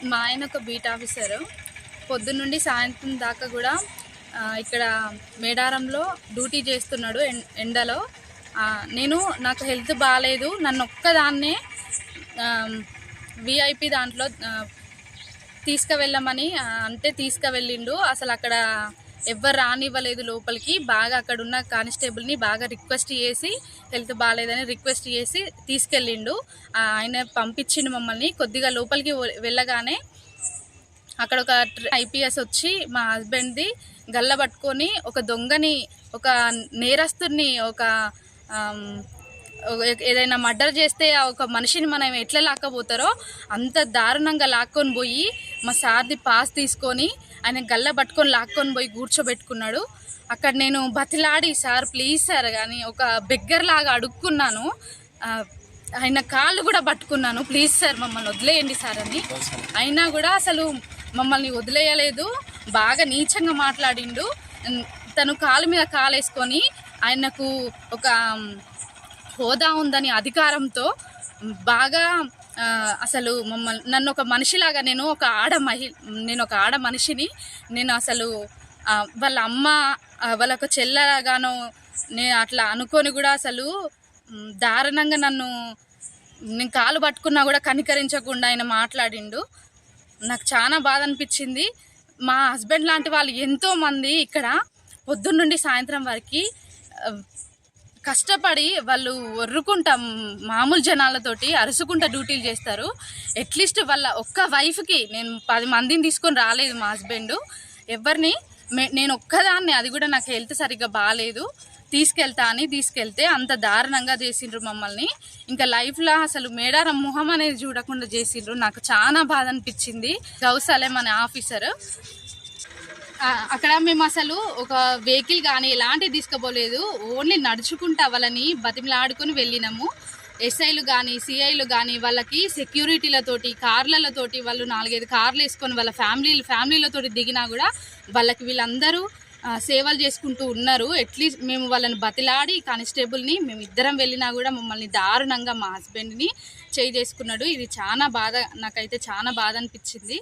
మా ఆయన ఒక బీట్ ఆఫీసరు. పొద్దున్నుండి సాయంత్రం దాకా కూడా ఇక్కడ మేడారంలో డ్యూటీ చేస్తున్నాడు ఎండలో. నాకు హెల్త్ బాగాలేదు, నన్ను ఒక్కదాన్నే విఐపి దాంట్లో తీసుకువెళ్ళమని అంటే తీసుకువెళ్ళిండు. అసలు అక్కడ ఎవ్వరు రానివ్వలేదు లోపలికి. బాగా అక్కడ ఉన్న కానిస్టేబుల్ని బాగా రిక్వెస్ట్ చేసి, హెల్త్ బాగాలేదని రిక్వెస్ట్ చేసి తీసుకెళ్ళిండు. ఆయన పంపించిండు మమ్మల్ని. కొద్దిగా లోపలికి వెళ్ళగానే అక్కడ ఒక ఐపీఎస్ వచ్చి మా హస్బెండ్ది గల్ల పట్టుకొని ఒక దొంగని, ఒక నేరస్తుని, ఏదైనా మర్డర్ చేస్తే ఒక మనిషిని మనం ఎట్లా లాక్కపోతారో అంత దారుణంగా లాక్కొని పోయి మా సార్ది పాస్ తీసుకొని ఆయన గల్ల పట్టుకొని లాక్కొని పోయి కూర్చోబెట్టుకున్నాడు. అక్కడ నేను బతిలాడి, సార్ ప్లీజ్ సార్ కానీ ఒక బెగ్గర్ లాగా అడుక్కున్నాను. ఆయన కాళ్ళు కూడా పట్టుకున్నాను, ప్లీజ్ సార్ మమ్మల్ని వదిలేయండి సార్ అని. అయినా కూడా అసలు మమ్మల్ని వదిలేయలేదు. బాగా నీచంగా మాట్లాడిండు. తను కాలు మీద కాలేసుకొని ఆయనకు ఒక హోదా ఉందని అధికారంతో బాగా అసలు నన్ను ఒక మనిషిలాగా, నేను ఒక ఆడ మనిషిని, నేను అసలు వాళ్ళ అమ్మ వాళ్ళ ఒక చెల్లగానో నేను అట్లా అనుకొని కూడా అసలు దారుణంగా నేను కాలు పట్టుకున్నా కూడా కనికరించకుండా ఆయన మాట్లాడిండు. నాకు చాలా బాధ అనిపించింది. మా హస్బెండ్ లాంటి వాళ్ళు ఎంతోమంది ఇక్కడ పొద్దున్నుండి సాయంత్రం వరకు కష్టపడి వాళ్ళు ఒర్రుకుంటా మామూలు జనాలతోటి అరుసుకుంటా డ్యూటీలు చేస్తారు. అట్లీస్ట్ వాళ్ళ ఒక్క వైఫ్కి, నేను 10 మందిని తీసుకొని రాలేదు మా హస్బెండ్ ఎవరిని, నేను ఒక్కదాన్ని, అది కూడా నాకు హెల్త్ సరిగ్గా బాగాలేదు, తీసుకెళ్తే అంత దారుణంగా చేసిండ్రు మమ్మల్ని. ఇంకా లైఫ్లో అసలు మేడారం మొహం అనేది చూడకుండా చేసిండ్రు. నాకు చాలా బాధ అనిపించింది. గౌసలేం అనే ఆఫీసరు అక్కడ మేము అసలు ఒక వెహికల్ కానీ ఎలాంటివి తీసుకుపోలేదు. ఓన్లీ నడుచుకుంటా వాళ్ళని బతిమలాడుకొని వెళ్ళినాము. ఎస్ఐలు కానీ సిఐలు కానీ వాళ్ళకి సెక్యూరిటీలతోటి కార్లతోటి వాళ్ళు 4-5 కార్లు వేసుకొని వాళ్ళ ఫ్యామిలీలతోటి దిగినా కూడా వాళ్ళకి వీళ్ళందరూ సేవలు చేసుకుంటూ ఉన్నారు. అట్లీస్ట్ మేము వాళ్ళని బతిలాడి కానిస్టేబుల్ని మేము ఇద్దరం వెళ్ళినా కూడా మమ్మల్ని దారుణంగా మా హస్బెండ్ని చేసుకున్నాడు. ఇది చాలా బాధ, నాకైతే చాలా బాధ అనిపించింది.